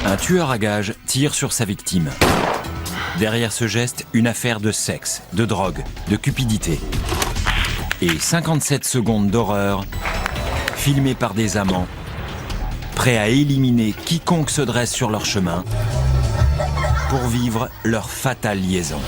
Un tueur à gages tire sur sa victime. Derrière ce geste, une affaire de sexe, de drogue, de cupidité. Et 57 secondes d'horreur, filmées par des amants, prêts à éliminer quiconque se dresse sur leur chemin pour vivre leur fatale liaison.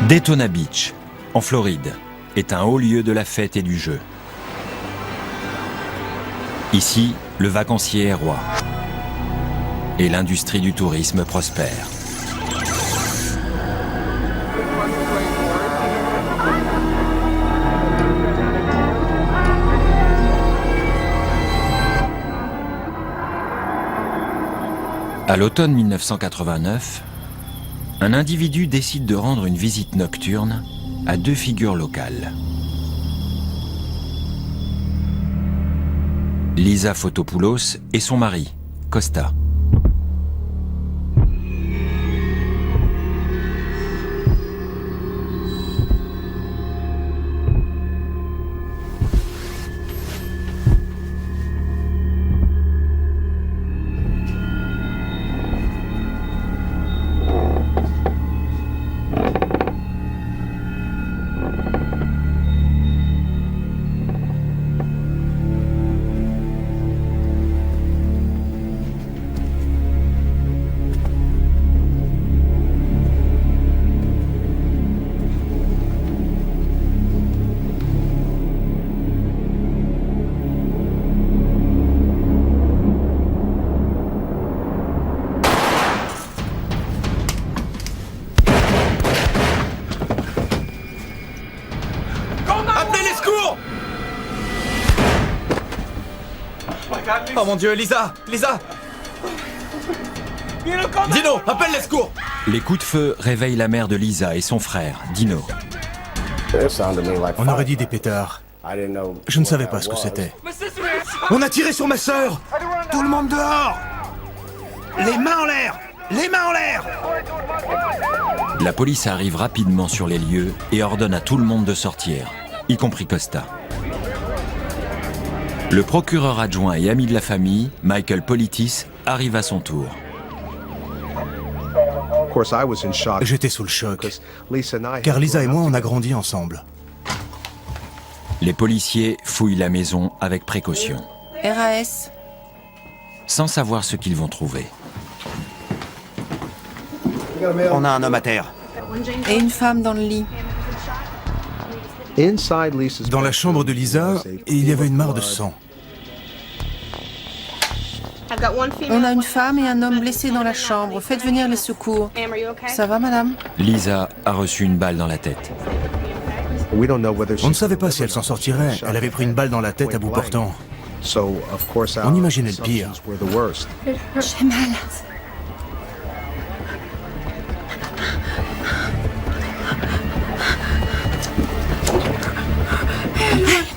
Daytona Beach, en Floride, est un haut lieu de la fête et du jeu. Ici, le vacancier est roi. Et l'industrie du tourisme prospère. À l'automne 1989, un individu décide de rendre une visite nocturne à deux figures locales. Lisa Fotopoulos et son mari, Costa. Oh mon Dieu, Lisa! Lisa! Dino, appelle les secours! Les coups de feu réveillent la mère de Lisa et son frère, Dino. On aurait dit des pétards. Je ne savais pas ce que c'était. On a tiré sur ma sœur! Tout le monde dehors! Les mains en l'air! Les mains en l'air! La police arrive rapidement sur les lieux et ordonne à tout le monde de sortir, y compris Costa. Le procureur adjoint et ami de la famille, Michael Politis, arrive à son tour. J'étais sous le choc, car Lisa et moi, on a grandi ensemble. Les policiers fouillent la maison avec précaution, RAS. sans savoir ce qu'ils vont trouver. On a un homme à terre. Et une femme dans le lit. Dans la chambre de Lisa, il y avait une mare de sang. On a une femme et un homme blessés dans la chambre. Faites venir les secours. Ça va, madame? Lisa a reçu une balle dans la tête. On ne savait pas si elle s'en sortirait. Elle avait pris une balle dans la tête à bout portant. On imaginait le pire. J'ai mal.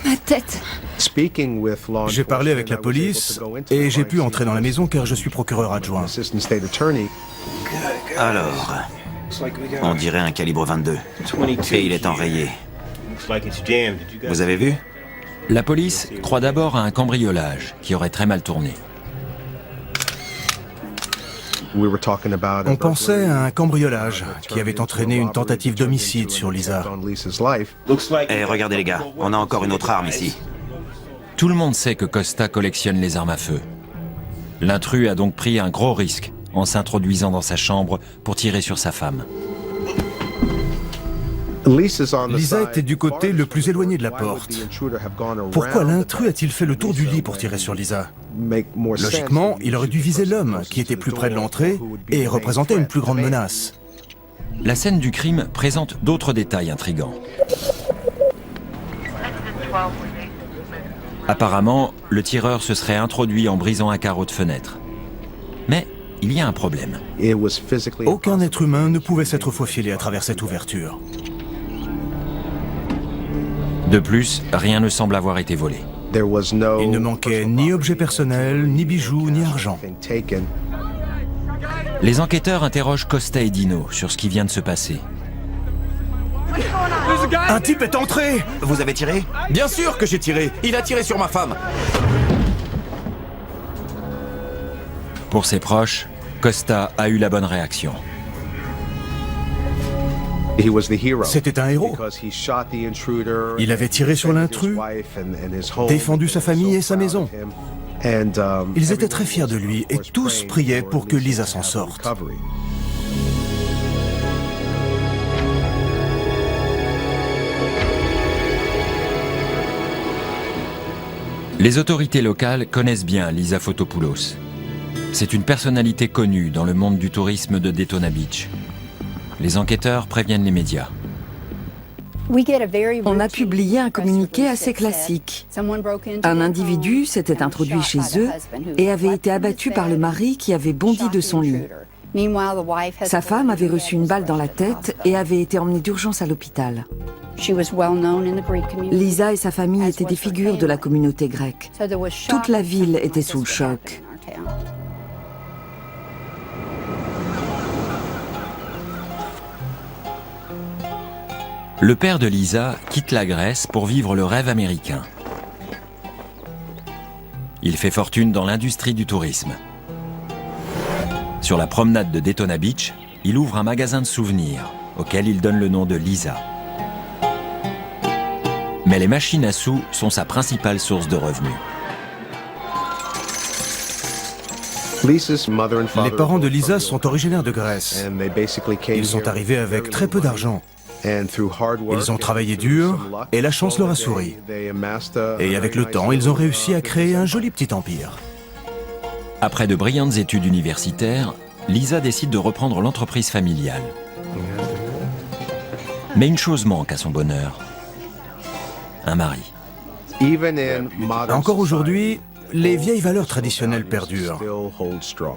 Ma tête. J'ai parlé avec la police et j'ai pu entrer dans la maison car je suis procureur adjoint. Alors, on dirait un calibre 22. Et il est enrayé. Vous avez vu? La police croit d'abord à un cambriolage qui aurait très mal tourné. On pensait à un cambriolage qui avait entraîné une tentative d'homicide sur Lisa. Et regardez les gars, on a encore une autre arme ici. Tout le monde sait que Costa collectionne les armes à feu. L'intrus a donc pris un gros risque en s'introduisant dans sa chambre pour tirer sur sa femme. Lisa était du côté le plus éloigné de la porte. Pourquoi l'intrus a-t-il fait le tour du lit pour tirer sur Lisa? Logiquement, il aurait dû viser l'homme qui était plus près de l'entrée et représentait une plus grande menace. La scène du crime présente d'autres détails intrigants. Apparemment, le tireur se serait introduit en brisant un carreau de fenêtre. Mais il y a un problème. Aucun être humain ne pouvait s'être faufilé à travers cette ouverture. De plus, rien ne semble avoir été volé. Il ne manquait ni objets personnels, ni bijoux, ni argent. Les enquêteurs interrogent Costa et Dino sur ce qui vient de se passer. Un type est entré! Vous avez tiré? Bien sûr que j'ai tiré! Il a tiré sur ma femme! Pour ses proches, Costa a eu la bonne réaction. C'était un héros. Il avait tiré sur l'intrus, défendu sa famille et sa maison. Ils étaient très fiers de lui et tous priaient pour que Lisa s'en sorte. Les autorités locales connaissent bien Lisa Fotopoulos. C'est une personnalité connue dans le monde du tourisme de Daytona Beach. Les enquêteurs préviennent les médias. On a publié un communiqué assez classique. Un individu s'était introduit chez eux et avait été abattu par le mari qui avait bondi de son lit. Sa femme avait reçu une balle dans la tête et avait été emmenée d'urgence à l'hôpital. Lisa et sa famille étaient des figures de la communauté grecque. Toute la ville était sous le choc. Le père de Lisa quitte la Grèce pour vivre le rêve américain. Il fait fortune dans l'industrie du tourisme. Sur la promenade de Daytona Beach, il ouvre un magasin de souvenirs, auquel il donne le nom de Lisa. Mais les machines à sous sont sa principale source de revenus. Les parents de Lisa sont originaires de Grèce. Ils sont arrivés avec très peu d'argent. Ils ont travaillé dur et la chance leur a souri. Et avec le temps, ils ont réussi à créer un joli petit empire. Après de brillantes études universitaires, Lisa décide de reprendre l'entreprise familiale. Mais une chose manque à son bonheur. Un mari. Encore aujourd'hui, les vieilles valeurs traditionnelles perdurent.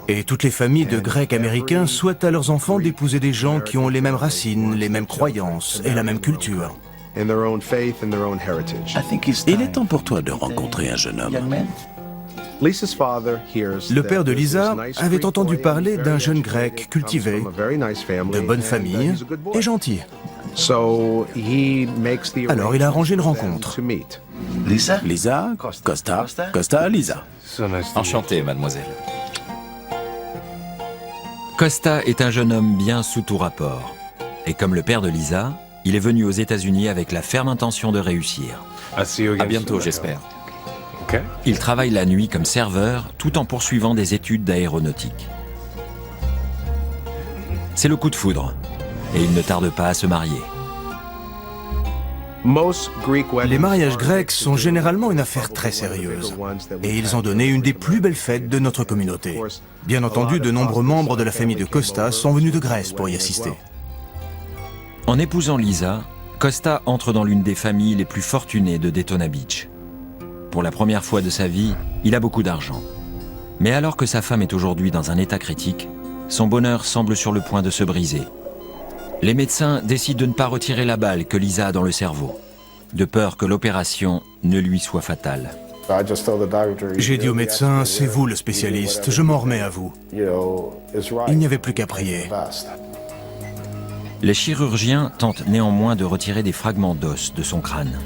Et toutes les familles de Grecs américains souhaitent à leurs enfants d'épouser des gens qui ont les mêmes racines, les mêmes croyances et la même culture. Il est temps pour toi de rencontrer un jeune homme. Le père de Lisa avait entendu parler d'un jeune grec cultivé, de bonne famille et gentil. Alors il a arrangé une rencontre. Lisa, Costa, Lisa. Enchanté, mademoiselle. Costa est un jeune homme bien sous tout rapport. Et comme le père de Lisa, il est venu aux États-Unis avec la ferme intention de réussir. À bientôt, j'espère. Il travaille la nuit comme serveur tout en poursuivant des études d'aéronautique. C'est le coup de foudre et il ne tarde pas à se marier. Les mariages grecs sont généralement une affaire très sérieuse. Et ils ont donné une des plus belles fêtes de notre communauté. Bien entendu, de nombreux membres de la famille de Costa sont venus de Grèce pour y assister. En épousant Lisa, Costa entre dans l'une des familles les plus fortunées de Daytona Beach. Pour la première fois de sa vie, il a beaucoup d'argent. Mais alors que sa femme est aujourd'hui dans un état critique, son bonheur semble sur le point de se briser. Les médecins décident de ne pas retirer la balle que Lisa a dans le cerveau, de peur que l'opération ne lui soit fatale. J'ai dit au médecin, c'est vous le spécialiste, je m'en remets à vous. Il n'y avait plus qu'à prier. Les chirurgiens tentent néanmoins de retirer des fragments d'os de son crâne.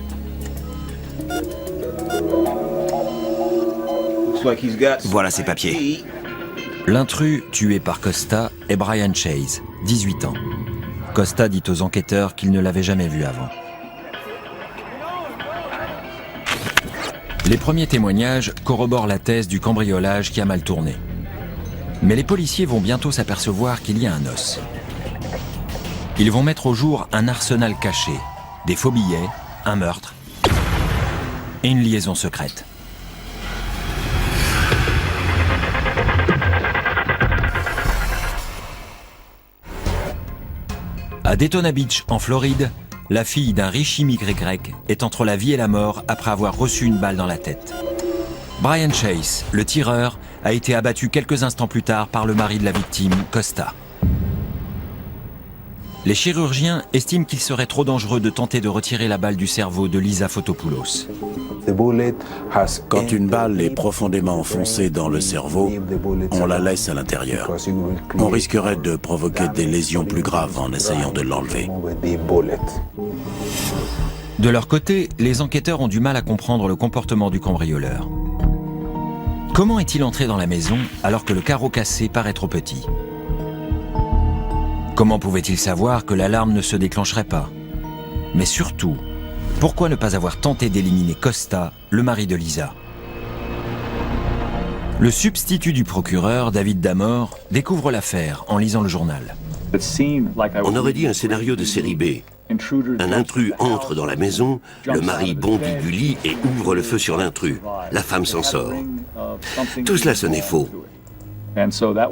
Voilà ses papiers. L'intrus tué par Costa est Brian Chase, 18 ans. Costa dit aux enquêteurs qu'il ne l'avait jamais vu avant. Les premiers témoignages corroborent la thèse du cambriolage qui a mal tourné. Mais les policiers vont bientôt s'apercevoir qu'il y a un os. Ils vont mettre au jour un arsenal caché, des faux billets, un meurtre et une liaison secrète. À Daytona Beach, en Floride, la fille d'un riche immigré grec est entre la vie et la mort après avoir reçu une balle dans la tête. Brian Chase, le tireur, a été abattu quelques instants plus tard par le mari de la victime, Costa. Les chirurgiens estiment qu'il serait trop dangereux de tenter de retirer la balle du cerveau de Lisa Fotopoulos. Quand une balle est profondément enfoncée dans le cerveau, on la laisse à l'intérieur. On risquerait de provoquer des lésions plus graves en essayant de l'enlever. De leur côté, les enquêteurs ont du mal à comprendre le comportement du cambrioleur. Comment est-il entré dans la maison alors que le carreau cassé paraît trop petit? Comment pouvait-il savoir que l'alarme ne se déclencherait pas? Mais surtout, pourquoi ne pas avoir tenté d'éliminer Costa, le mari de Lisa? Le substitut du procureur, David Damore, découvre l'affaire en lisant le journal. On aurait dit un scénario de série B. Un intrus entre dans la maison, le mari bondit du lit et ouvre le feu sur l'intrus. La femme s'en sort. Tout cela sonnait faux.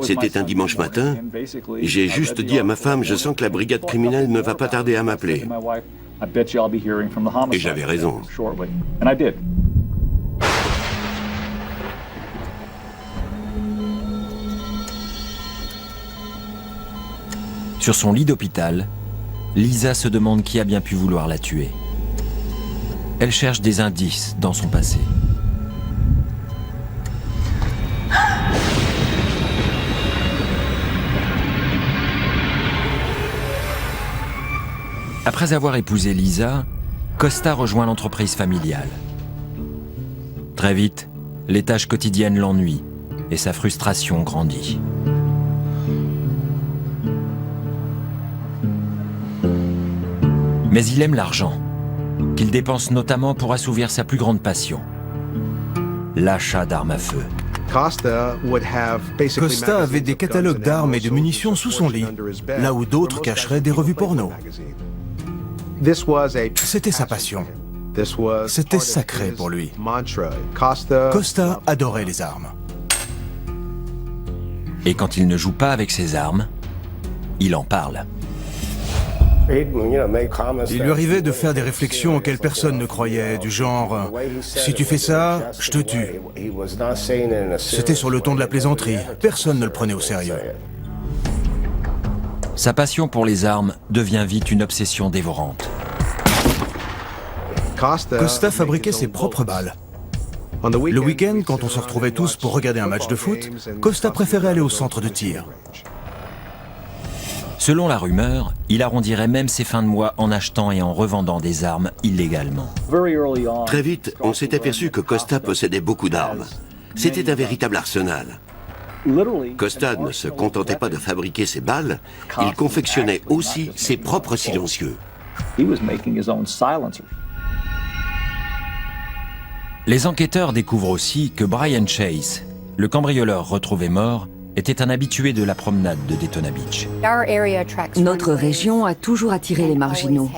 C'était un dimanche matin. J'ai juste dit à ma femme, je sens que la brigade criminelle ne va pas tarder à m'appeler. Et j'avais raison. Sur son lit d'hôpital, Lisa se demande qui a bien pu vouloir la tuer. Elle cherche des indices dans son passé. Après avoir épousé Lisa, Costa rejoint l'entreprise familiale. Très vite, les tâches quotidiennes l'ennuient et sa frustration grandit. Mais il aime l'argent, qu'il dépense notamment pour assouvir sa plus grande passion, l'achat d'armes à feu. Costa avait des catalogues d'armes et de munitions sous son lit, là où d'autres cacheraient des revues porno. C'était sa passion. C'était sacré pour lui. Costa adorait les armes. Et quand il ne joue pas avec ses armes, il en parle. Il lui arrivait de faire des réflexions auxquelles personne ne croyait, du genre « si tu fais ça, je te tue ». C'était sur le ton de la plaisanterie, personne ne le prenait au sérieux. Sa passion pour les armes devient vite une obsession dévorante. Costa fabriquait ses propres balles. Le week-end, quand on se retrouvait tous pour regarder un match de foot, Costa préférait aller au centre de tir. Selon la rumeur, il arrondirait même ses fins de mois en achetant et en revendant des armes illégalement. Très vite, on s'est aperçu que Costa possédait beaucoup d'armes. C'était un véritable arsenal. Costa ne se contentait pas de fabriquer ses balles, il confectionnait aussi ses propres silencieux. Les enquêteurs découvrent aussi que Brian Chase, le cambrioleur retrouvé mort, était un habitué de la promenade de Daytona Beach. Notre région a toujours attiré les marginaux.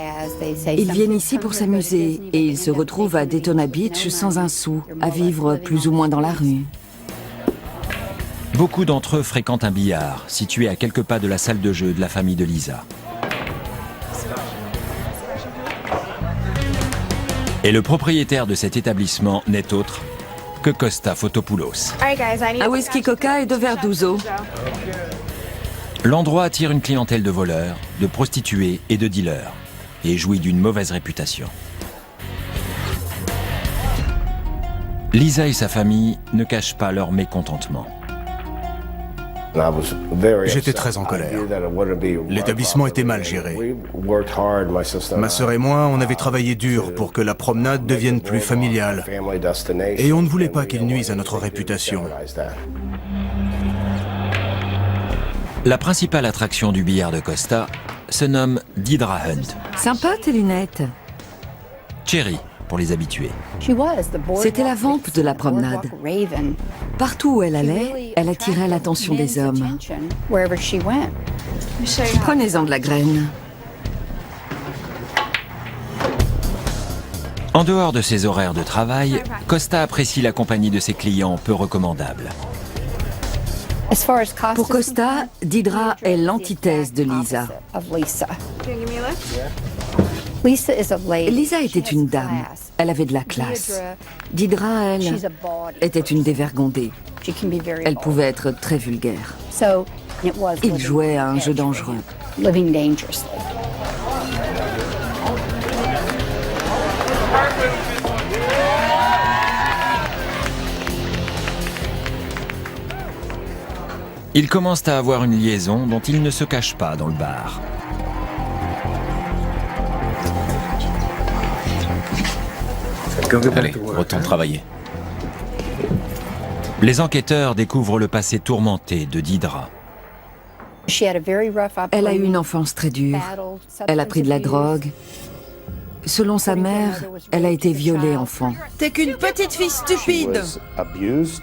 Ils viennent ici pour s'amuser et ils se retrouvent à Daytona Beach sans un sou, à vivre plus ou moins dans la rue. Beaucoup d'entre eux fréquentent un billard, situé à quelques pas de la salle de jeu de la famille de Lisa. Et le propriétaire de cet établissement n'est autre que Costa Fotopoulos. Un whisky coca et 2 verres d'ouzo. L'endroit attire une clientèle de voleurs, de prostituées et de dealers, et jouit d'une mauvaise réputation. Lisa et sa famille ne cachent pas leur mécontentement. J'étais très en colère. L'établissement était mal géré. Ma sœur et moi, on avait travaillé dur pour que la promenade devienne plus familiale. Et on ne voulait pas qu'il nuise à notre réputation. La principale attraction du billard de Costa se nomme Deirdre Hunt. Sympa tes lunettes. Cherry, pour les habitués. C'était la vampe de la promenade. Partout où elle allait, elle attirait l'attention des hommes. Prenez-en de la graine. En dehors de ses horaires de travail, Costa apprécie la compagnie de ses clients peu recommandables. Pour Costa, Deirdre est l'antithèse de Lisa. Lisa était une dame. Elle avait de la classe. Deirdre, elle, était une dévergondée. Elle pouvait être très vulgaire. Il jouait à un jeu dangereux. Ils commencent à avoir une liaison dont ils ne se cachent pas dans le bar. Allez, retourne travailler. Les enquêteurs découvrent le passé tourmenté de Deidra. Elle a eu une enfance très dure. Elle a pris de la drogue. Selon sa mère, elle a été violée enfant. T'es qu'une petite fille stupide.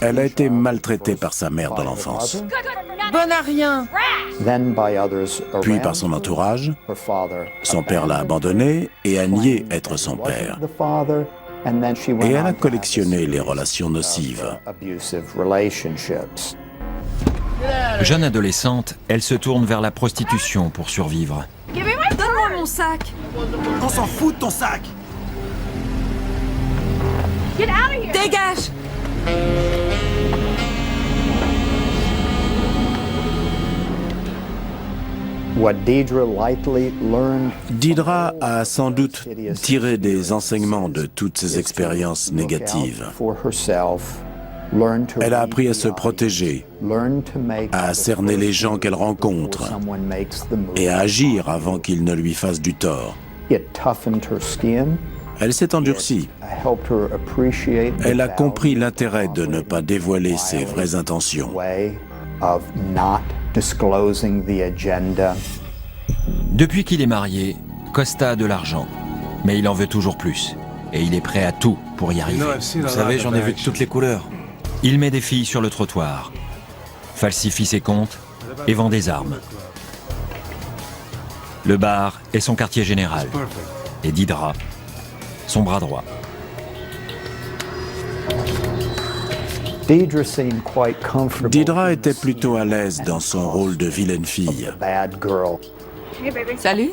Elle a été maltraitée par sa mère dans l'enfance, Bonne à rien. puis par son entourage. Son père l'a abandonnée et a nié être son père. Et elle a collectionné les relations nocives. Jeune adolescente, elle se tourne vers la prostitution pour survivre. Donne-moi mon sac. On s'en fout de ton sac. Dégage. Deidra a sans doute tiré des enseignements de toutes ces expériences négatives. Elle a appris à se protéger, à cerner les gens qu'elle rencontre et à agir avant qu'ils ne lui fassent du tort. Elle s'est endurcie. Elle a compris l'intérêt de ne pas dévoiler ses vraies intentions. Depuis qu'il est marié, Costa a de l'argent, mais il en veut toujours plus. Et il est prêt à tout pour y arriver. Vous savez, j'en ai vu de toutes les couleurs. Il met des filles sur le trottoir, falsifie ses comptes et vend des armes. Le bar est son quartier général. Et Deidra, son bras droit. Deidra était plutôt à l'aise dans son rôle de vilaine fille. Salut.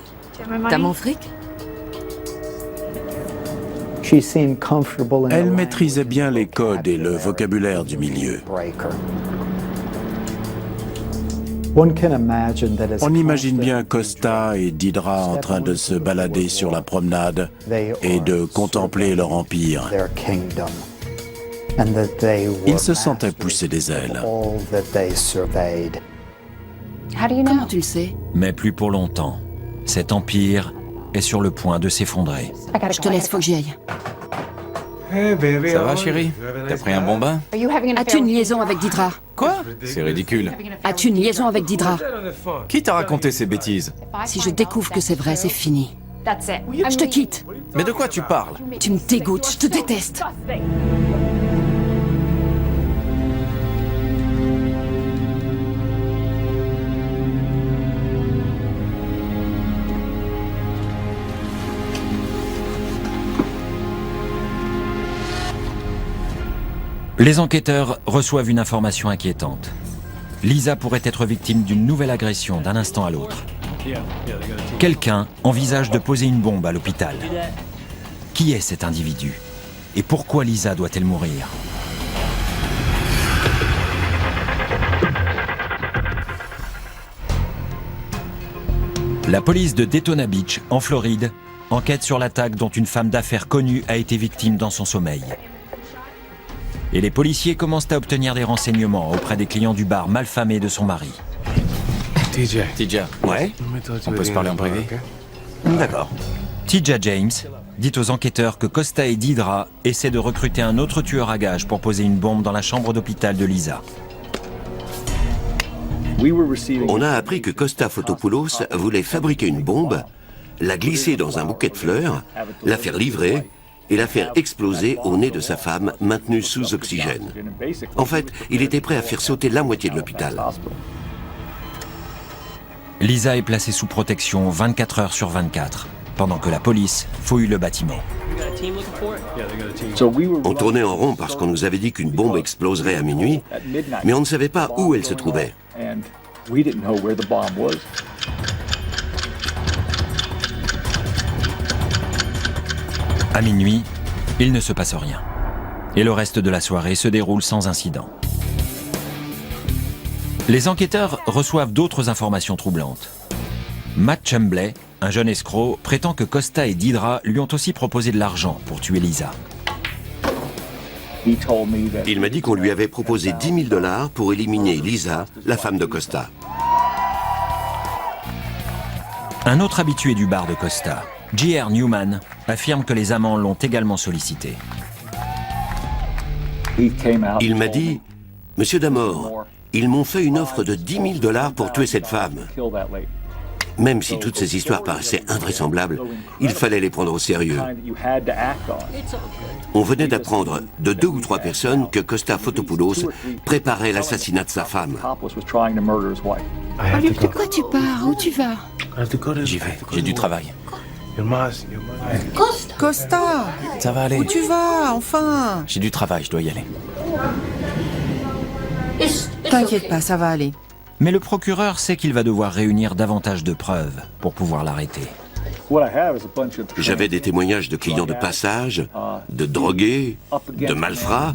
T'as mon fric? Elle maîtrisait bien les codes et le vocabulaire du milieu. On imagine bien Costa et Deidra en train de se balader sur la promenade et de contempler leur empire. Ils se sentaient pousser des ailes. Comment tu le sais? Mais plus pour longtemps. Cet empire est sur le point de s'effondrer. Je te laisse, faut que j'y aille. Ça va, chérie? T'as pris un bon bain? As-tu une liaison avec Deidra? Quoi? C'est ridicule. As-tu une liaison avec Deidra? Qui t'a raconté ces bêtises? Si je découvre que c'est vrai, c'est fini. Je te quitte. Mais de quoi tu parles? Tu me dégoûtes, je te déteste. Les enquêteurs reçoivent une information inquiétante. Lisa pourrait être victime d'une nouvelle agression d'un instant à l'autre. Quelqu'un envisage de poser une bombe à l'hôpital. Qui est cet individu? Et pourquoi Lisa doit-elle mourir? La police de Daytona Beach, en Floride, enquête sur l'attaque dont une femme d'affaires connue a été victime dans son sommeil. Et les policiers commencent à obtenir des renseignements auprès des clients du bar malfamé de son mari. TJ. Ouais, On peut se parler en privé? d'accord. Tija James dit aux enquêteurs que Costa et Deidra essaient de recruter un autre tueur à gages pour poser une bombe dans la chambre d'hôpital de Lisa. On a appris que Costa Fotopoulos voulait fabriquer une bombe, la glisser dans un bouquet de fleurs, la faire livrer et la faire exploser au nez de sa femme maintenue sous oxygène. En fait, il était prêt à faire sauter la moitié de l'hôpital. Lisa est placée sous protection 24 heures sur 24, pendant que la police fouille le bâtiment. On tournait en rond parce qu'on nous avait dit qu'une bombe exploserait à minuit, mais on ne savait pas où elle se trouvait. À minuit, il ne se passe rien. Et le reste de la soirée se déroule sans incident. Les enquêteurs reçoivent d'autres informations troublantes. Matt Chumbley, un jeune escroc, prétend que Costa et Deirdre lui ont aussi proposé de l'argent pour tuer Lisa. Il m'a dit qu'on lui avait proposé 10 000 $ pour éliminer Lisa, la femme de Costa. Un autre habitué du bar de Costa, J.R. Newman, affirme que les amants l'ont également sollicité. Il m'a dit « Monsieur Damore, ils m'ont fait une offre de 10 000 $ pour tuer cette femme. » Même si toutes ces histoires paraissaient invraisemblables, il fallait les prendre au sérieux. On venait d'apprendre de 2 ou 3 personnes que Costa Fotopoulos préparait l'assassinat de sa femme. De quoi tu pars? Où tu vas? J'y vais, j'ai du travail. Costa! Ça va aller. Où tu vas, enfin? J'ai du travail, je dois y aller. T'inquiète pas, ça va aller. Mais le procureur sait qu'il va devoir réunir davantage de preuves pour pouvoir l'arrêter. J'avais des témoignages de clients de passage, de drogués, de malfrats,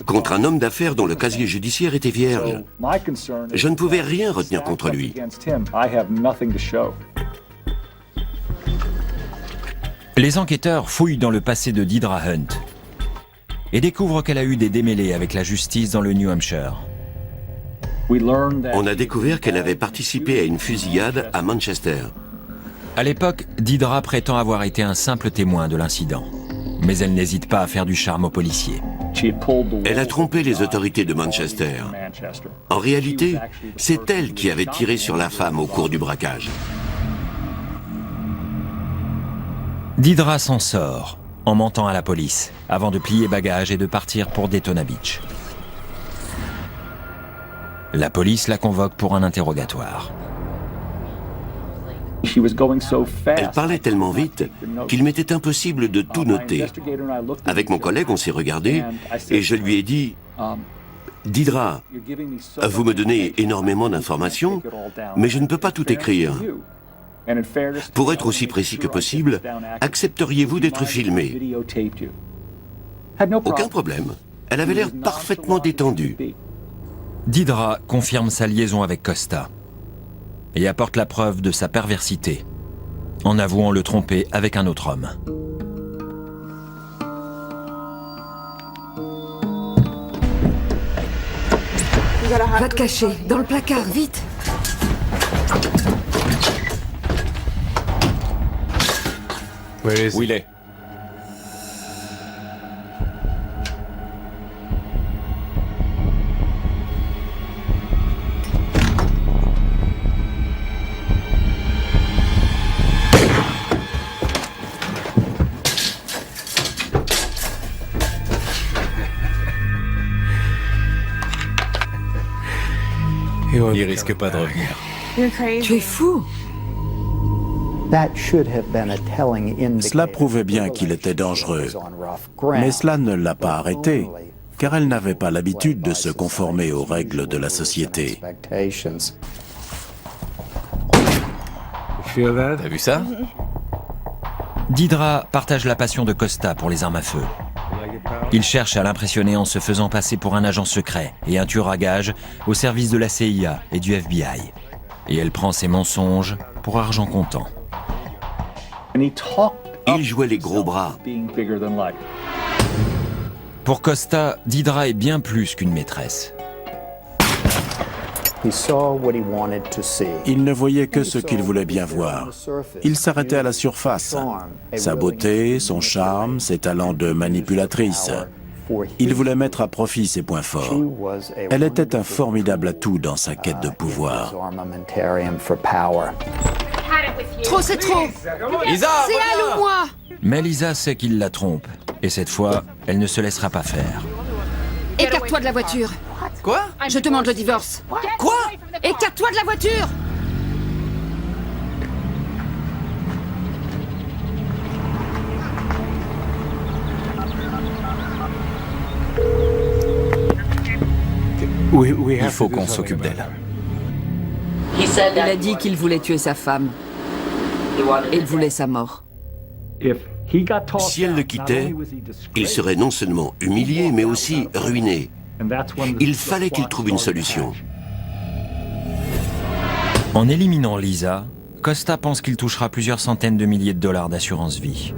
contre un homme d'affaires dont le casier judiciaire était vierge. Je ne pouvais rien retenir contre lui. Les enquêteurs fouillent dans le passé de Deirdre Hunt et découvrent qu'elle a eu des démêlés avec la justice dans le New Hampshire. On a découvert qu'elle avait participé à une fusillade à Manchester. À l'époque, Deirdre prétend avoir été un simple témoin de l'incident. Mais elle n'hésite pas à faire du charme aux policiers. Elle a trompé les autorités de Manchester. En réalité, c'est elle qui avait tiré sur la femme au cours du braquage. Deirdre s'en sort en mentant à la police avant de plier bagages et de partir pour Daytona Beach. La police la convoque pour un interrogatoire. Elle parlait tellement vite qu'il m'était impossible de tout noter. Avec mon collègue, on s'est regardé et je lui ai dit « Deirdre, vous me donnez énormément d'informations, mais je ne peux pas tout écrire. Pour être aussi précis que possible, accepteriez-vous d'être filmé ?» Aucun problème. Elle avait l'air parfaitement détendue. Deirdre confirme sa liaison avec Costa et apporte la preuve de sa perversité en avouant le tromper avec un autre homme. Va te cacher, dans le placard, vite! Où il est? Il risque pas de revenir. Tu es fou! Cela prouvait bien qu'il était dangereux, mais cela ne l'a pas arrêté, car elle n'avait pas l'habitude de se conformer aux règles de la société. T'as vu ça? Deirdre partage la passion de Costa pour les armes à feu. Il cherche à l'impressionner en se faisant passer pour un agent secret et un tueur à gages au service de la CIA et du FBI. Et elle prend ses mensonges pour argent comptant. Il jouait les gros bras. Pour Costa, Deirdre est bien plus qu'une maîtresse. Il ne voyait que ce qu'il voulait bien voir. Il s'arrêtait à la surface. Sa beauté, son charme, ses talents de manipulatrice. Il voulait mettre à profit ses points forts. Elle était un formidable atout dans sa quête de pouvoir. Trop, c'est trop! Lisa, C'est elle ou moi? Mais Lisa sait qu'il la trompe. Et cette fois, elle ne se laissera pas faire. Écarte-toi de la voiture! Quoi? Je demande le divorce! Quoi? Écarte-toi de la voiture! Il faut qu'on s'occupe d'elle. Il a dit qu'il voulait tuer sa femme. Et il voulait sa mort. Si elle le quittait, il serait non seulement humilié, mais aussi ruiné. Il fallait qu'il trouve une solution. En éliminant Lisa, Costa pense qu'il touchera plusieurs centaines de milliers de dollars d'assurance vie.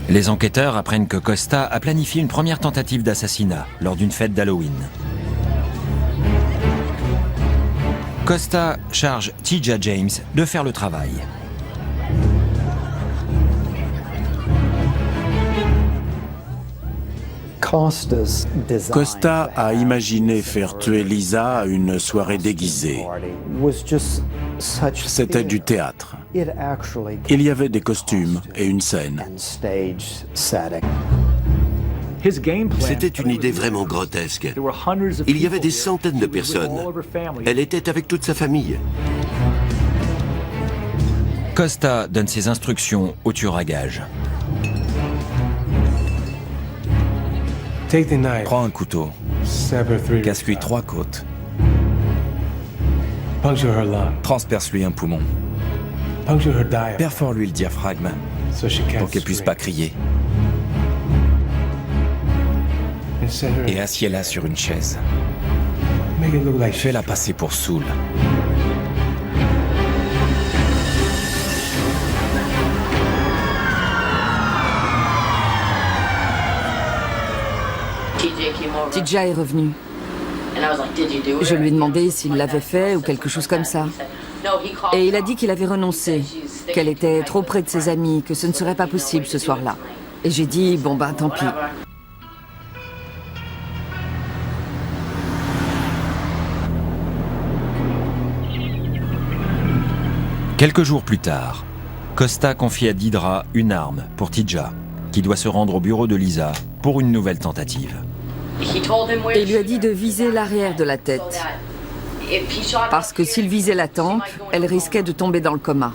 Les enquêteurs apprennent que Costa a planifié une première tentative d'assassinat lors d'une fête d'Halloween. Costa charge Tija James de faire le travail. Costa a imaginé faire tuer Lisa à une soirée déguisée. C'était du théâtre. Il y avait des costumes et une scène. C'était une idée vraiment grotesque. Il y avait des centaines de personnes. Elle était avec toute sa famille. Costa donne ses instructions au tueur à gages. Prends un couteau, casse-lui 3 côtes, transperce-lui un poumon, perfore-lui le diaphragme pour qu'elle puisse pas crier, et assieds-la sur une chaise. Fais-la passer pour saoule. Tija est revenu. Je lui ai demandé s'il l'avait fait ou quelque chose comme ça. Et il a dit qu'il avait renoncé, qu'elle était trop près de ses amis, que ce ne serait pas possible ce soir-là. Et j'ai dit, bon ben tant pis. Quelques jours plus tard, Costa confie à Didra une arme pour Tija, qui doit se rendre au bureau de Lisa pour une nouvelle tentative. Et il lui a dit de viser l'arrière de la tête. Parce que s'il visait la tempe, elle risquait de tomber dans le coma.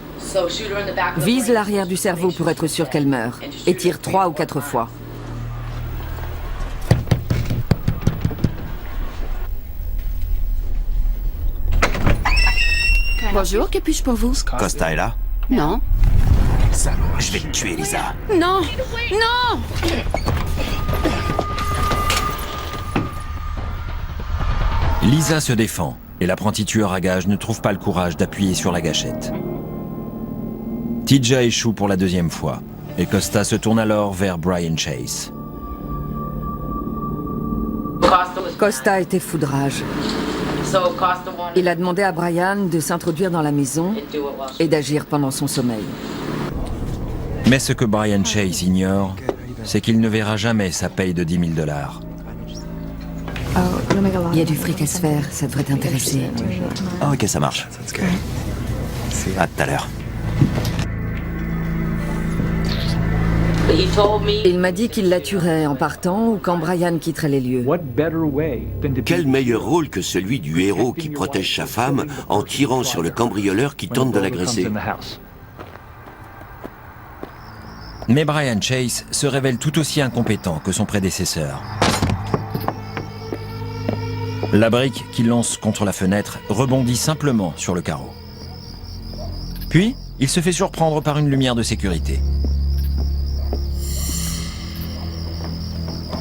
Vise l'arrière du cerveau pour être sûr qu'elle meurt. Et tire 3 ou 4 fois. Bonjour, que puis-je pour vous? Costa est là? Non. Je vais te tuer, Lisa. Non! Non! Lisa se défend et l'apprenti tueur à gages ne trouve pas le courage d'appuyer sur la gâchette. Tija échoue pour la deuxième fois et Costa se tourne alors vers Brian Chase. Costa était foudrage. Il a demandé à Brian de s'introduire dans la maison et d'agir pendant son sommeil. Mais ce que Brian Chase ignore, c'est qu'il ne verra jamais sa paye de 10 000 $. Il y a du fric à se faire, ça devrait t'intéresser. Ah, ok, ça marche. À tout à l'heure. Il m'a dit qu'il la tuerait en partant ou quand Brian quitterait les lieux. Quel meilleur rôle que celui du héros qui protège sa femme en tirant sur le cambrioleur qui tente de l'agresser. Mais Brian Chase se révèle tout aussi incompétent que son prédécesseur. La brique qu'il lance contre la fenêtre rebondit simplement sur le carreau. Puis, il se fait surprendre par une lumière de sécurité.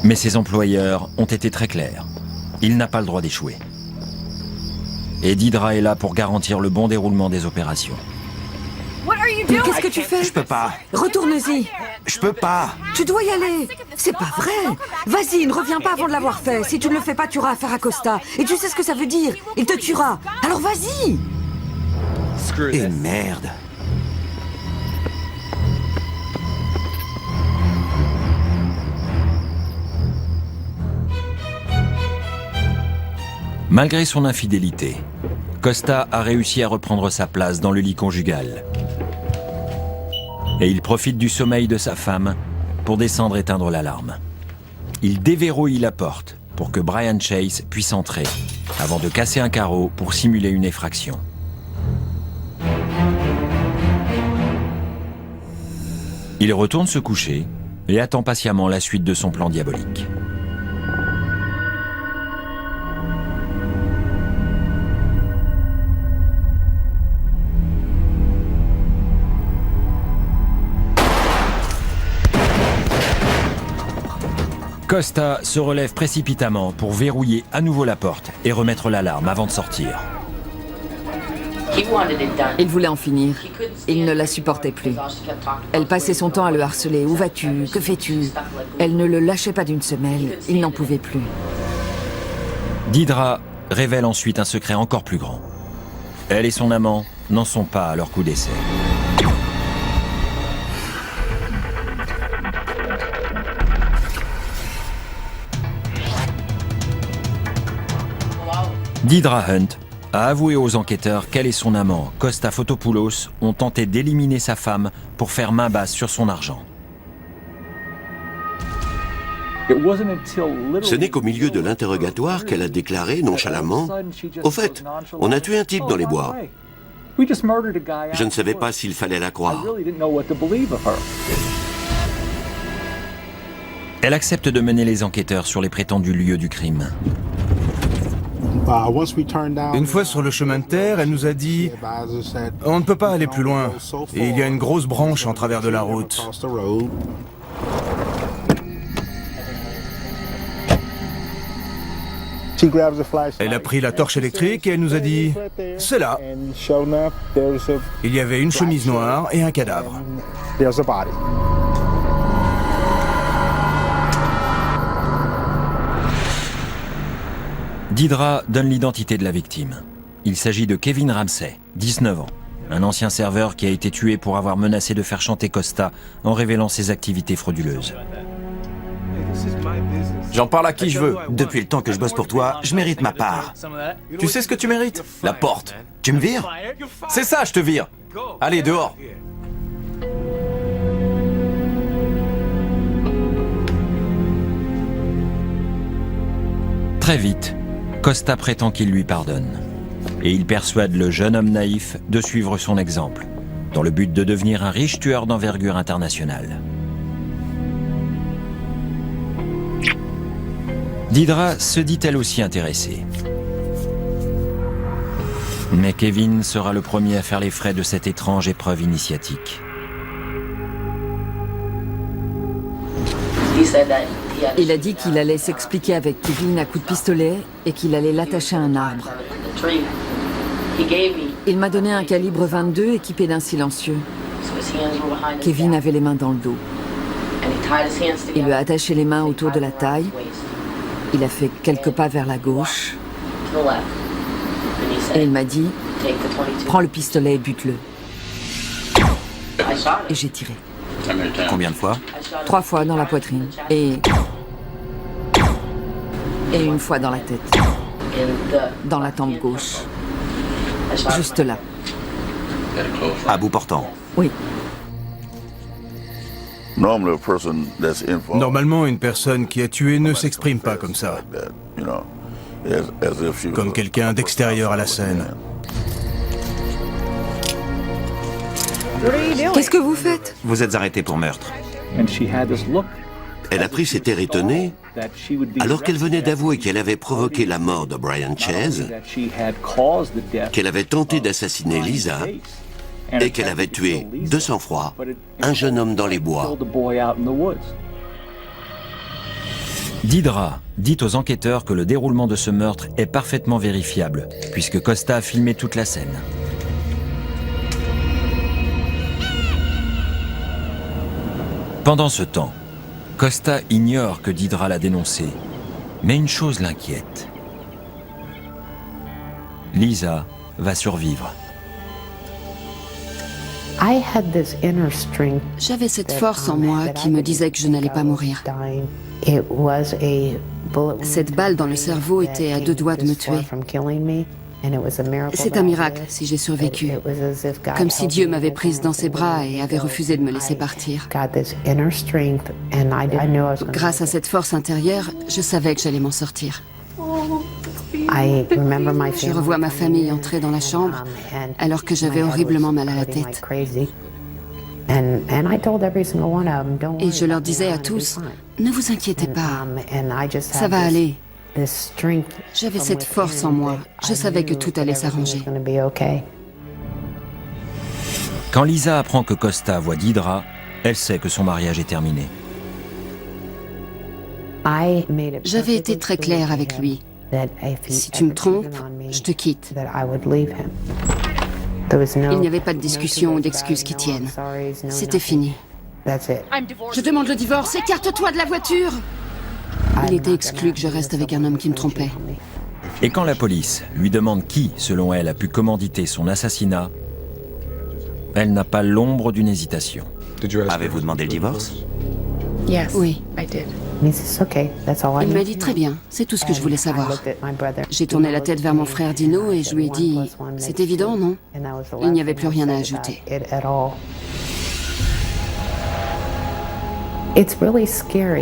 Mais ses employeurs ont été très clairs. Il n'a pas le droit d'échouer. Et Didra est là pour garantir le bon déroulement des opérations. Mais qu'est-ce que tu fais? Je peux pas. Retourne-y. Je peux pas. Tu dois y aller. C'est pas vrai. Vas-y, ne reviens pas avant de l'avoir fait. Si tu ne le fais pas, tu auras affaire à Costa. Et tu sais ce que ça veut dire. Il te tuera. Alors vas-y. Et merde. Malgré son infidélité, Costa a réussi à reprendre sa place dans le lit conjugal. Et il profite du sommeil de sa femme pour descendre éteindre l'alarme. Il déverrouille la porte pour que Brian Chase puisse entrer, avant de casser un carreau pour simuler une effraction. Il retourne se coucher et attend patiemment la suite de son plan diabolique. Costa se relève précipitamment pour verrouiller à nouveau la porte et remettre l'alarme avant de sortir. Il voulait en finir. Il ne la supportait plus. Elle passait son temps à le harceler. Où vas-tu? Que fais-tu? Elle ne le lâchait pas d'une semelle. Il n'en pouvait plus. Deidre révèle ensuite un secret encore plus grand. Elle et son amant n'en sont pas à leur coup d'essai. Deidre Hunt a avoué aux enquêteurs qu'elle et son amant, Costa Fotopoulos, ont tenté d'éliminer sa femme pour faire main basse sur son argent. Ce n'est qu'au milieu de l'interrogatoire qu'elle a déclaré nonchalamment « Au fait, on a tué un type dans les bois. Je ne savais pas s'il fallait la croire. » Elle accepte de mener les enquêteurs sur les prétendus lieux du crime. Une fois sur le chemin de terre, elle nous a dit « On ne peut pas aller plus loin, et il y a une grosse branche en travers de la route. » Elle a pris la torche électrique et elle nous a dit « C'est là !» Il y avait une chemise noire et un cadavre. Deidre donne l'identité de la victime. Il s'agit de Kevin Ramsey, 19 ans, un ancien serveur qui a été tué pour avoir menacé de faire chanter Costa en révélant ses activités frauduleuses. J'en parle à qui je veux. Depuis le temps que je bosse pour toi, je mérite ma part. Tu sais ce que tu mérites? La porte. Tu me vires? C'est ça, je te vire. Allez, dehors. Très vite, Costa prétend qu'il lui pardonne. Et il persuade le jeune homme naïf de suivre son exemple, dans le but de devenir un riche tueur d'envergure internationale. Deidre se dit elle aussi intéressée. Mais Kevin sera le premier à faire les frais de cette étrange épreuve initiatique. Il a dit qu'il allait s'expliquer avec Kevin à coups de pistolet et qu'il allait l'attacher à un arbre. Il m'a donné un calibre 22 équipé d'un silencieux. Kevin avait les mains dans le dos. Il lui a attaché les mains autour de la taille. Il a fait quelques pas vers la gauche. Et il m'a dit « Prends le pistolet et bute-le ». Et j'ai tiré. Combien de fois? 3 fois dans la poitrine. Et une fois dans la tête. Dans la tempe gauche. Juste là. À bout portant. Oui. Normalement, une personne qui a tué ne s'exprime pas comme ça. Comme quelqu'un d'extérieur à la scène. Qu'est-ce que vous faites? Vous êtes arrêté pour meurtre. Elle a pris cet air étonné alors qu'elle venait d'avouer qu'elle avait provoqué la mort de Brian Chase, qu'elle avait tenté d'assassiner Lisa et qu'elle avait tué de sang-froid un jeune homme dans les bois. Deidre dit aux enquêteurs que le déroulement de ce meurtre est parfaitement vérifiable, puisque Costa a filmé toute la scène. Pendant ce temps, Costa ignore que Deidre l'a dénoncé, mais une chose l'inquiète. Lisa va survivre. J'avais cette force en moi qui me disait que je n'allais pas mourir. Cette balle dans le cerveau était à 2 doigts de me tuer. C'est un miracle si j'ai survécu. Comme si Dieu m'avait prise dans ses bras et avait refusé de me laisser partir. Grâce à cette force intérieure, je savais que j'allais m'en sortir. Je revois ma famille entrer dans la chambre alors que j'avais horriblement mal à la tête. Et je leur disais à tous, ne vous inquiétez pas, ça va aller. J'avais cette force en moi, je savais que tout allait s'arranger. Quand Lisa apprend que Costa voit Deidre, elle sait que son mariage est terminé. J'avais été très claire avec lui. Si tu me trompes, je te quitte. Il n'y avait pas de discussion ou d'excuses qui tiennent. C'était fini. Je demande le divorce, écarte-toi de la voiture! Il était exclu que je reste avec un homme qui me trompait. Et quand la police lui demande qui, selon elle, a pu commanditer son assassinat, elle n'a pas l'ombre d'une hésitation. Avez-vous demandé le divorce? Oui. Il m'a dit très bien, c'est tout ce que je voulais savoir. J'ai tourné la tête vers mon frère Dino et je lui ai dit, c'est évident, non? Il n'y avait plus rien à ajouter.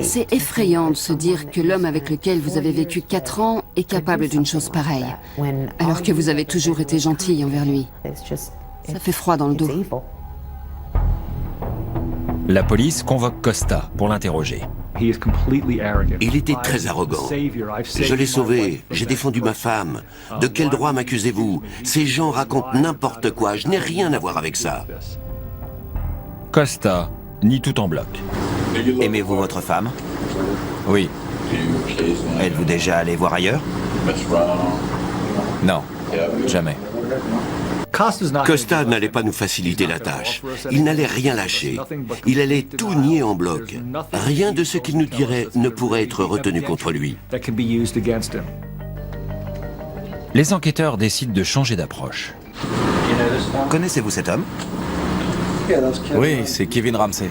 C'est effrayant de se dire que l'homme avec lequel vous avez vécu 4 ans est capable d'une chose pareille, alors que vous avez toujours été gentil envers lui. Ça fait froid dans le dos. La police convoque Costa pour l'interroger. Il était très arrogant. Je l'ai sauvé, j'ai défendu ma femme. De quel droit m'accusez-vous? Ces gens racontent n'importe quoi, je n'ai rien à voir avec ça. Costa nie tout en bloc. Aimez-vous votre femme? Oui. Êtes-vous déjà allé voir ailleurs? Non, jamais. Costa n'allait pas nous faciliter la tâche. Il n'allait rien lâcher. Il allait tout nier en bloc. Rien de ce qu'il nous dirait ne pourrait être retenu contre lui. Les enquêteurs décident de changer d'approche. Connaissez-vous cet homme? Oui, c'est Kevin Ramsey.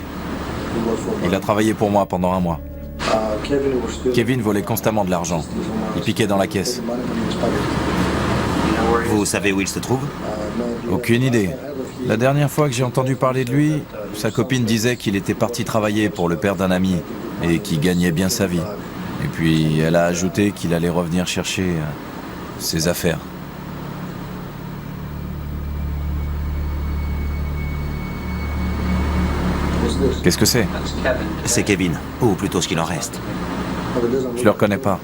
Il a travaillé pour moi pendant 1 mois. Kevin volait constamment de l'argent. Il piquait dans la caisse. Vous savez où il se trouve? Aucune idée. La dernière fois que j'ai entendu parler de lui, sa copine disait qu'il était parti travailler pour le père d'un ami et qu'il gagnait bien sa vie. Et puis elle a ajouté qu'il allait revenir chercher ses affaires. Qu'est-ce que c'est? C'est Kevin, ou plutôt ce qu'il en reste. Je le reconnais pas.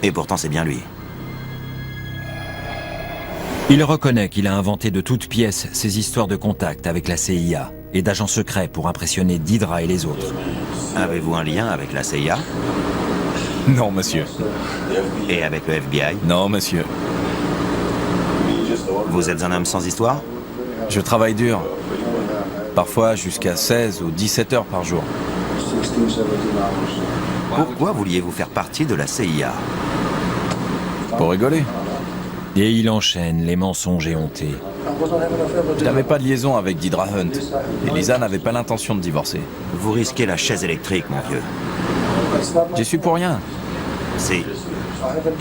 Et pourtant c'est bien lui. Il reconnaît qu'il a inventé de toutes pièces ces histoires de contact avec la CIA et d'agents secrets pour impressionner Didra et les autres. Avez-vous un lien avec la CIA? Non, monsieur. Et avec le FBI? Non, monsieur. Vous êtes un homme sans histoire? Je travaille dur. Parfois jusqu'à 16 ou 17 heures par jour. Pourquoi vouliez-vous faire partie de la CIA? Pour rigoler. Et il enchaîne les mensonges éhontés. Je n'avais pas de liaison avec Didra Hunt. Et Lisa n'avait pas l'intention de divorcer. Vous risquez la chaise électrique, mon vieux. J'y suis pour rien. Si.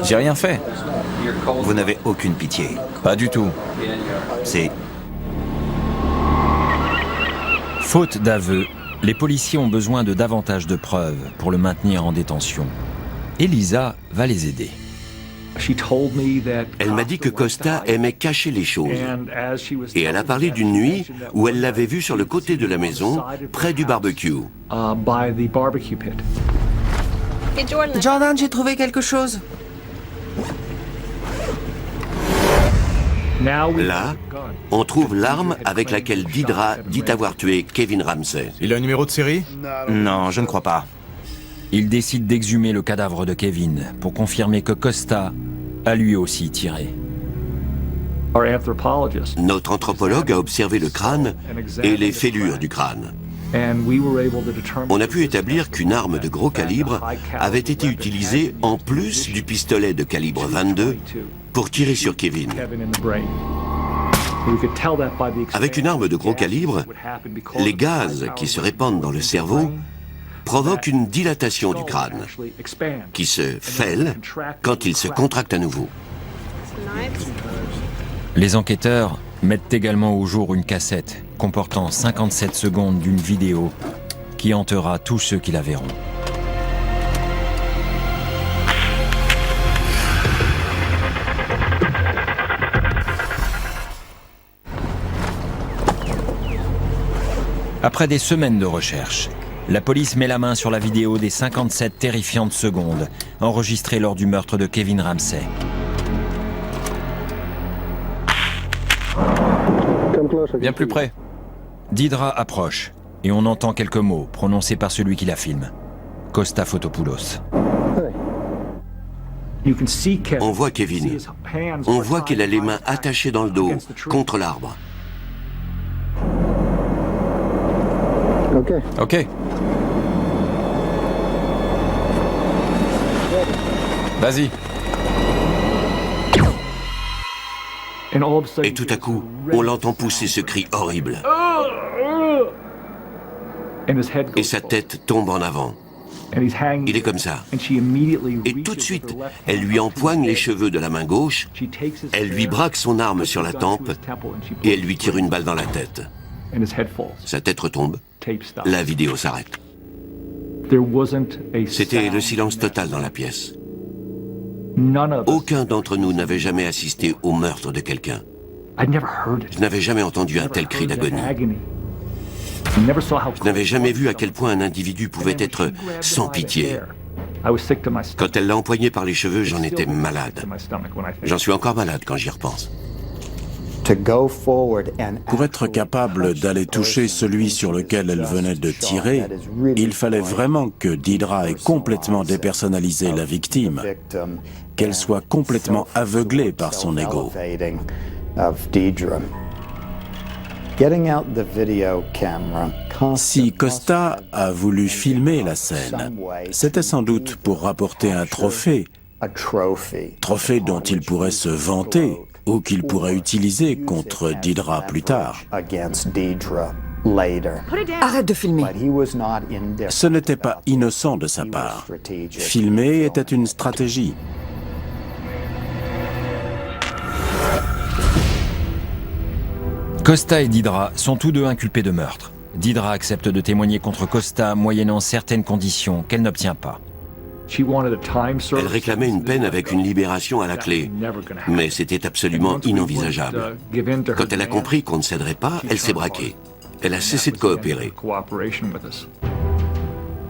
J'ai rien fait. Vous n'avez aucune pitié. Pas du tout. Si. Faute d'aveu, les policiers ont besoin de davantage de preuves pour le maintenir en détention. Et Lisa va les aider. Elle m'a dit que Costa aimait cacher les choses. Et elle a parlé d'une nuit où elle l'avait vu sur le côté de la maison, près du barbecue. Jordan, j'ai trouvé quelque chose. Là, on trouve l'arme avec laquelle Didra dit avoir tué Kevin Ramsey. Il a un numéro de série? Non, je ne crois pas. Il décide d'exhumer le cadavre de Kevin pour confirmer que Costa a lui aussi tiré. Notre anthropologue a observé le crâne et les fêlures du crâne. On a pu établir qu'une arme de gros calibre avait été utilisée en plus du pistolet de calibre 22 pour tirer sur Kevin. Avec une arme de gros calibre, les gaz qui se répandent dans le cerveau provoquent une dilatation du crâne, qui se fêle quand il se contracte à nouveau. Les enquêteurs mettent également au jour une cassette comportant 57 secondes d'une vidéo qui hantera tous ceux qui la verront. Après des semaines de recherche, la police met la main sur la vidéo des 57 terrifiantes secondes enregistrées lors du meurtre de Kevin Ramsey. Bien plus près. Didra approche et on entend quelques mots prononcés par celui qui la filme, Costa Fotopoulos. On voit Kevin. On voit qu'il a les mains attachées dans le dos, contre l'arbre. Ok. Vas-y. Et tout à coup, on l'entend pousser ce cri horrible. Et sa tête tombe en avant. Il est comme ça. Et tout de suite, elle lui empoigne les cheveux de la main gauche, elle lui braque son arme sur la tempe et elle lui tire une balle dans la tête. Sa tête retombe. La vidéo s'arrête. C'était le silence total dans la pièce. Aucun d'entre nous n'avait jamais assisté au meurtre de quelqu'un. Je n'avais jamais entendu un tel cri d'agonie. Je n'avais jamais vu à quel point un individu pouvait être sans pitié. Quand elle l'a empoigné par les cheveux, j'en étais malade. J'en suis encore malade quand j'y repense. Pour être capable d'aller toucher celui sur lequel elle venait de tirer, il fallait vraiment que Deidre ait complètement dépersonnalisé la victime, qu'elle soit complètement aveuglée par son ego. Si Costa a voulu filmer la scène, c'était sans doute pour rapporter un trophée dont il pourrait se vanter ou qu'il pourrait utiliser contre Deidre plus tard. Arrête de filmer. Ce n'était pas innocent de sa part. Filmer était une stratégie. Costa et Deidre sont tous deux inculpés de meurtre. Deidre accepte de témoigner contre Costa moyennant certaines conditions qu'elle n'obtient pas. Elle réclamait une peine avec une libération à la clé, mais c'était absolument inenvisageable. Quand elle a compris qu'on ne céderait pas, elle s'est braquée. Elle a cessé de coopérer.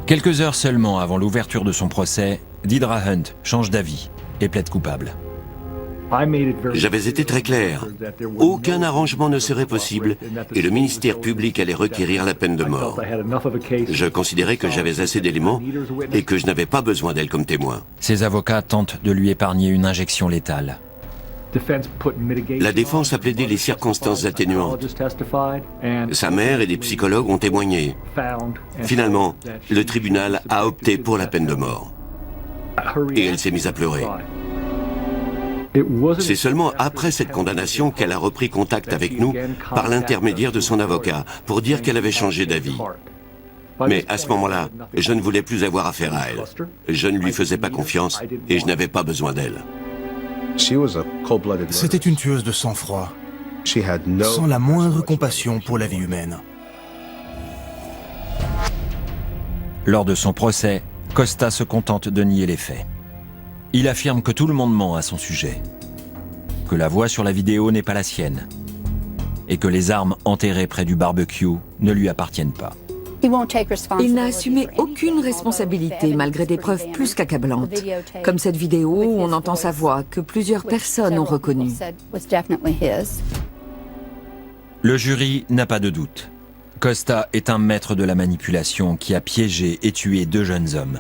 Quelques heures seulement avant l'ouverture de son procès, Deidre Hunt change d'avis et plaide coupable. J'avais été très clair. Aucun arrangement ne serait possible et le ministère public allait requérir la peine de mort. Je considérais que j'avais assez d'éléments et que je n'avais pas besoin d'elle comme témoin. Ses avocats tentent de lui épargner une injection létale. La défense a plaidé les circonstances atténuantes. Sa mère et des psychologues ont témoigné. Finalement, le tribunal a opté pour la peine de mort. Et elle s'est mise à pleurer. C'est seulement après cette condamnation qu'elle a repris contact avec nous par l'intermédiaire de son avocat pour dire qu'elle avait changé d'avis. Mais à ce moment-là, je ne voulais plus avoir affaire à elle. Je ne lui faisais pas confiance et je n'avais pas besoin d'elle. C'était une tueuse de sang-froid, sans la moindre compassion pour la vie humaine. Lors de son procès, Costa se contente de nier les faits. Il affirme que tout le monde ment à son sujet, que la voix sur la vidéo n'est pas la sienne, et que les armes enterrées près du barbecue ne lui appartiennent pas. Il n'a assumé aucune responsabilité malgré des preuves plus qu'accablantes, comme cette vidéo où on entend sa voix que plusieurs personnes ont reconnue. Le jury n'a pas de doute. Costa est un maître de la manipulation qui a piégé et tué 2 jeunes hommes.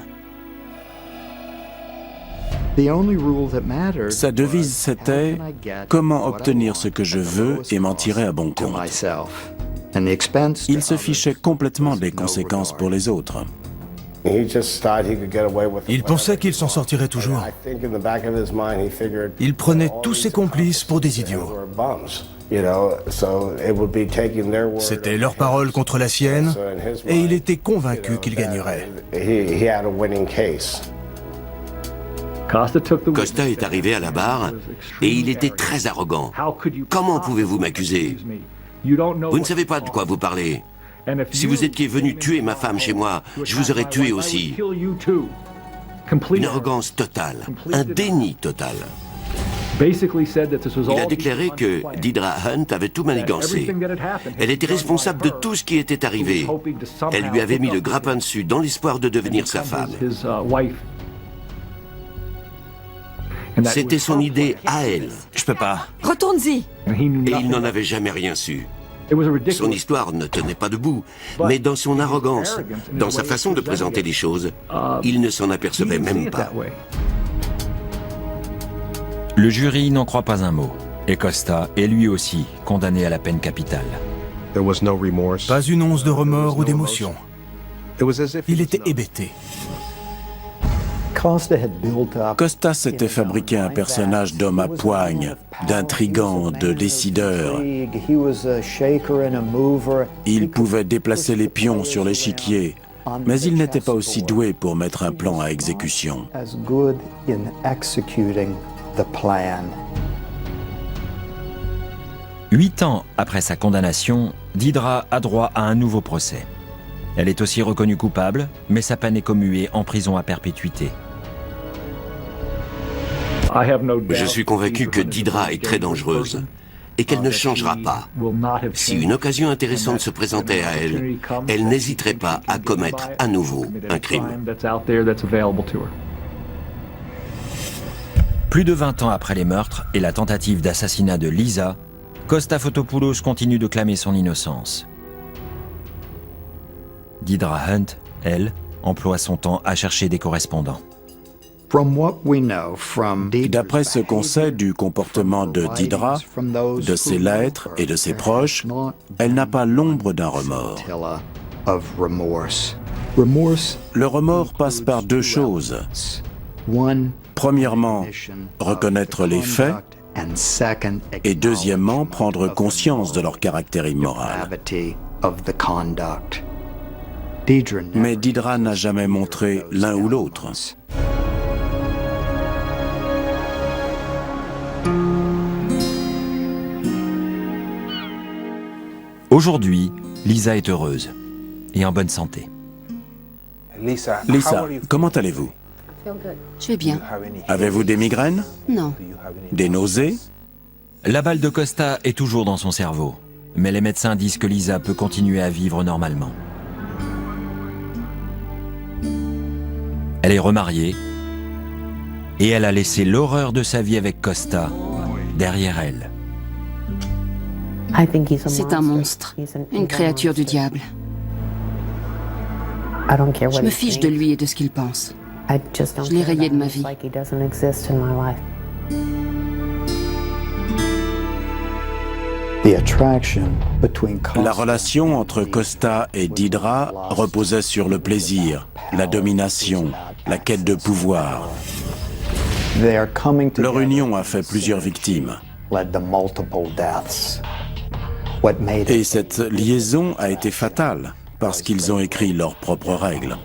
Sa devise, c'était « Comment obtenir ce que je veux et m'en tirer à bon compte ». Il se fichait complètement des conséquences pour les autres. Il pensait qu'il s'en sortirait toujours. Il prenait tous ses complices pour des idiots. C'était leur parole contre la sienne, et il était convaincu qu'il gagnerait. Costa est arrivé à la barre et il était très arrogant. Comment pouvez-vous m'accuser ? Vous ne savez pas de quoi vous parlez. Si vous étiez venu tuer ma femme chez moi, je vous aurais tué aussi. Une arrogance totale, un déni total. Il a déclaré que Deidre Hunt avait tout manigancé. Elle était responsable de tout ce qui était arrivé. Elle lui avait mis le grappin dessus dans l'espoir de devenir sa femme. C'était son idée à elle. Je peux pas. Retourne-y. Et il n'en avait jamais rien su. Son histoire ne tenait pas debout, mais dans son arrogance, dans sa façon de présenter les choses, il ne s'en apercevait même pas. Le jury n'en croit pas un mot, et Costa est lui aussi condamné à la peine capitale. Pas une once de remords ou d'émotion. Il était hébété. Costa s'était fabriqué un personnage d'homme à poigne, d'intrigant, de décideur. Il pouvait déplacer les pions sur l'échiquier, mais il n'était pas aussi doué pour mettre un plan à exécution. 8 ans après sa condamnation, Deirdre a droit à un nouveau procès. Elle est aussi reconnue coupable, mais sa peine est commuée en prison à perpétuité. Je suis convaincu que Deirdre est très dangereuse et qu'elle ne changera pas. Si une occasion intéressante se présentait à elle, elle n'hésiterait pas à commettre à nouveau un crime. Plus de 20 ans après les meurtres et la tentative d'assassinat de Lisa, Kostafotopoulos continue de clamer son innocence. Deirdre Hunt, elle, emploie son temps à chercher des correspondants. D'après ce qu'on sait du comportement de Deirdre, de ses lettres et de ses proches, elle n'a pas l'ombre d'un remords. Le remords passe par deux choses. Premièrement, reconnaître les faits, et deuxièmement, prendre conscience de leur caractère immoral. Mais Deirdre n'a jamais montré l'un ou l'autre. Aujourd'hui, Lisa est heureuse et en bonne santé. Lisa, comment allez-vous? Je vais bien. Avez-vous des migraines? Non. Des nausées? La balle de Costa est toujours dans son cerveau, mais les médecins disent que Lisa peut continuer à vivre normalement. Elle est remariée et elle a laissé l'horreur de sa vie avec Costa derrière elle. C'est un monstre, une créature du diable. Je me fiche de lui et de ce qu'il pense. Je l'ai rayé de ma vie. La relation entre Costa et Deirdre reposait sur le plaisir, la domination, la quête de pouvoir. Leur union a fait plusieurs victimes. Et cette liaison a été fatale, parce qu'ils ont écrit leurs propres règles.